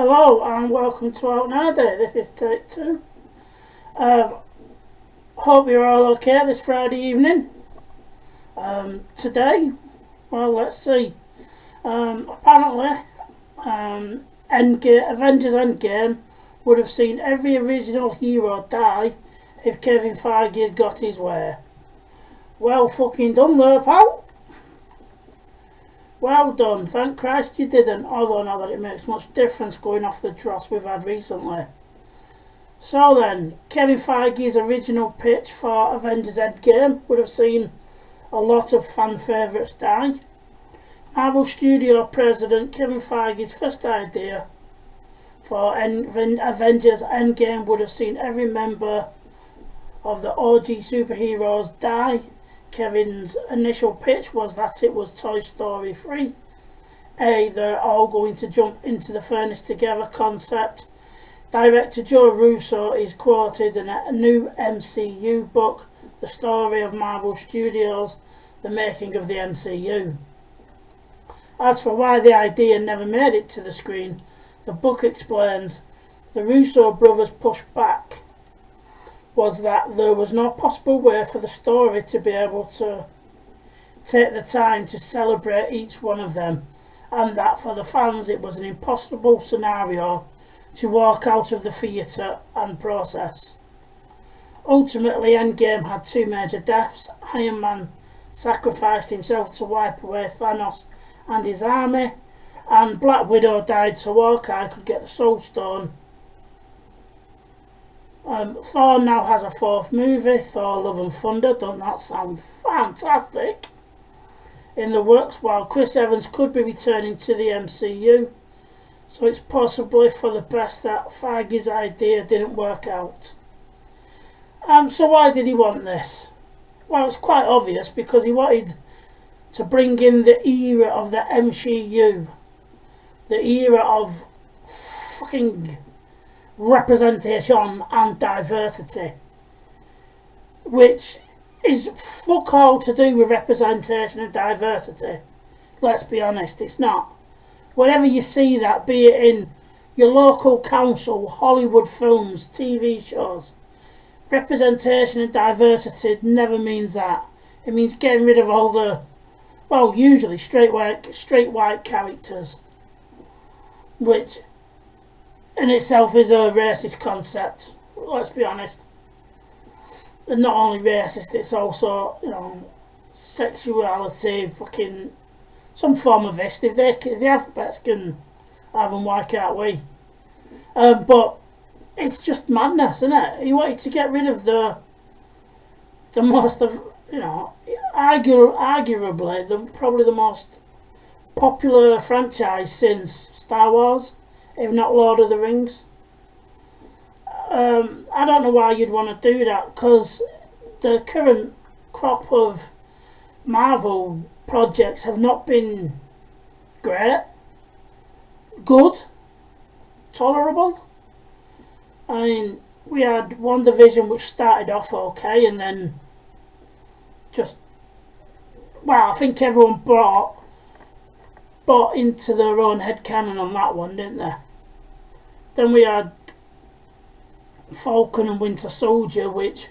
Hello and welcome to Out Day. This is take two. Um, Hope you're all okay this Friday evening. Today, well, let's see. Apparently, Avengers Endgame would have seen every original hero die if Kevin Feige had got his way. Well fucking done there, pal. Well done, thank Christ you didn't, although not that it makes much difference going off the dross we've had recently. So then, Kevin Feige's original pitch for Avengers Endgame would have seen a lot of fan favourites die. Marvel Studio President Kevin Feige's first idea for Avengers Endgame would have seen every member of the OG superheroes die. Kevin's initial pitch was that it was Toy Story 3. They're all going to jump into the furnace together concept. Director Joe Russo is quoted in a new MCU book, The Story of Marvel Studios, The Making of the MCU. As for why the idea never made it to the screen, the book explains the Russo brothers' pushback was that there was no possible way for the story to be able to take the time to celebrate each one of them, and that for the fans it was an impossible scenario to walk out of the theatre and process. Ultimately, Endgame had two major deaths. Iron Man sacrificed himself to wipe away Thanos and his army, and Black Widow died so Hawkeye could get the Soul Stone. Thor now has a fourth movie, Thor Love and Thunder. Doesn't that sound fantastic? In the works, while Chris Evans could be returning to the MCU, so it's possibly for the best that Feige's idea didn't work out. So why did he want this? Well, it's quite obvious, because he wanted to bring in the era of the MCU, the era of fucking representation and diversity, which is fuck all to do with representation and diversity. Let's be honest, it's not. Whenever you see that, be it in your local council, Hollywood films, TV shows, representation and diversity never means that. It means getting rid of all the, well, usually straight white characters, which in itself is a racist concept, let's be honest. And not only racist, it's also, sexuality, fucking some form of this. If the alphabets can have them, why can't we? But it's just madness, isn't it? He wanted to get rid of the most of, arguably probably the most popular franchise since Star Wars, if not Lord of the Rings. I don't know why you'd want to do that, because the current crop of Marvel projects have not been great, good, tolerable. I mean, we had WandaVision which started off okay and then just, well, I think everyone bought into their own headcanon on that one, didn't they? Then we had Falcon and Winter Soldier, which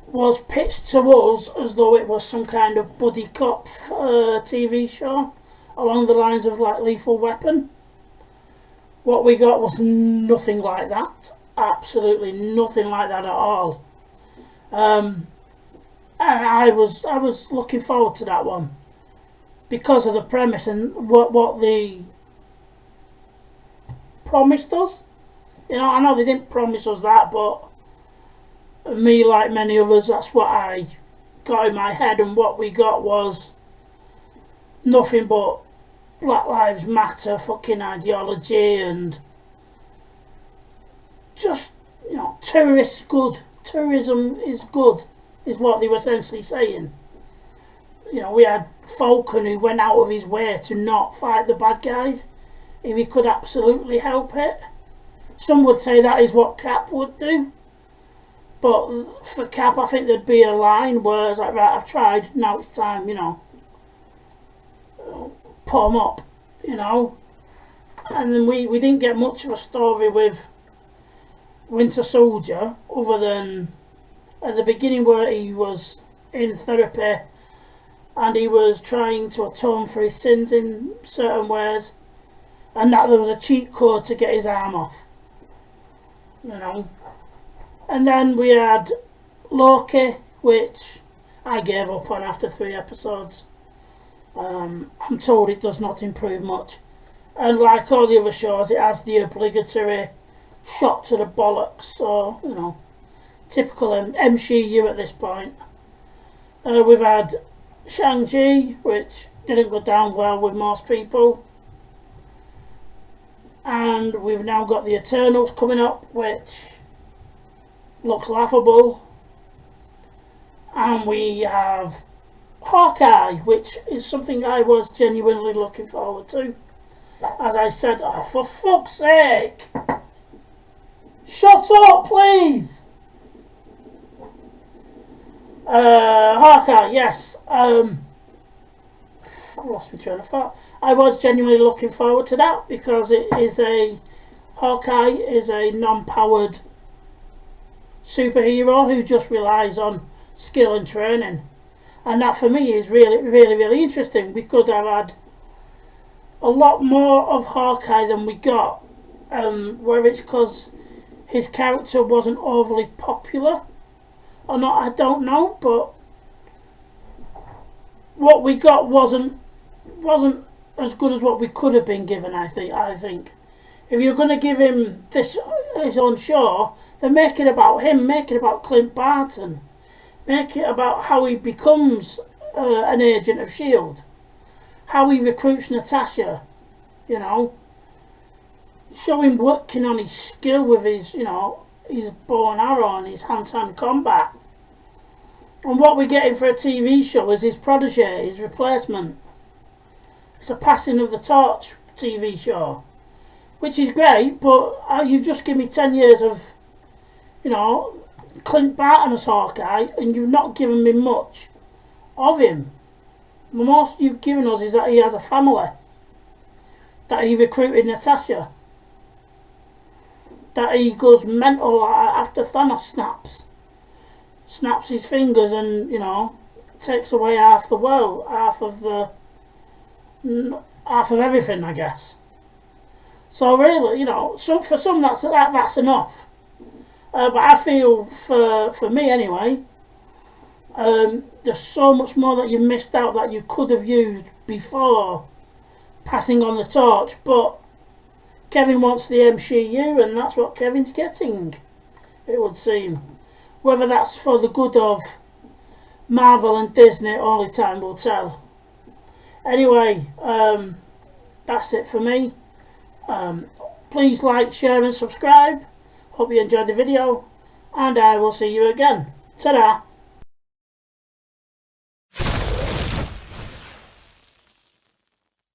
was pitched to us as though it was some kind of buddy cop TV show along the lines of like Lethal Weapon. What we got was nothing like that, absolutely nothing like that at all. And I was looking forward to that one because of the premise and what they promised us. I know they didn't promise us that, but me, like many others, that's what I got in my head, and what we got was nothing but Black Lives Matter fucking ideology and just, terrorists good. Terrorism is good, is what they were essentially saying. We had Falcon who went out of his way to not fight the bad guys if he could absolutely help it. Some would say that is what Cap would do, but for Cap I think there'd be a line where it's like, right, I've tried, now it's time, put him up, And then we didn't get much of a story with Winter Soldier, other than at the beginning where he was in therapy and he was trying to atone for his sins in certain ways, and that there was a cheat code to get his arm off, you know. And then we had Loki, which I gave up on after 3 episodes. I'm told it does not improve much, and like all the other shows, it has the obligatory shot to the bollocks, so, you know, typical MCU at this point. We've had Shang-Chi, which didn't go down well with most people, and we've now got the Eternals coming up, which looks laughable, and we have Hawkeye, which is something I was genuinely looking forward to. As I said, oh, for fuck's sake, shut up, please. Hawkeye, yes. I've lost my train of thought. I was genuinely looking forward to that because Hawkeye is a non-powered superhero who just relies on skill and training, and that for me is really interesting. We could have had a lot more of Hawkeye than we got, whether it's because his character wasn't overly popular or not, I don't know, but what we got wasn't as good as what we could have been given. I think if you're going to give him his own show, then make it about him, make it about Clint Barton, make it about how he becomes an agent of S.H.I.E.L.D., how he recruits Natasha, you know, show him working on his skill with his, you know, his bow and arrow and his hand-to-hand combat. And what we're getting for a TV show is his protege, his replacement. It's a passing of the torch TV show, which is great, but you just give me 10 years of, you know, Clint Barton as Hawkeye, and you've not given me much of him. The most you've given us is that he has a family, that he recruited Natasha, that he goes mental after Thanos snaps his fingers and, you know, takes away half the world, half of everything, I guess. So really, you know, so for some that's enough. But I feel for me anyway, there's so much more that you missed out that you could have used before passing on the torch. But Kevin wants the MCU, and that's what Kevin's getting, it would seem. Whether that's for the good of Marvel and Disney, only time will tell. Anyway, that's it for me. Please like, share and subscribe. Hope you enjoyed the video, and I will see you again. Ta-da!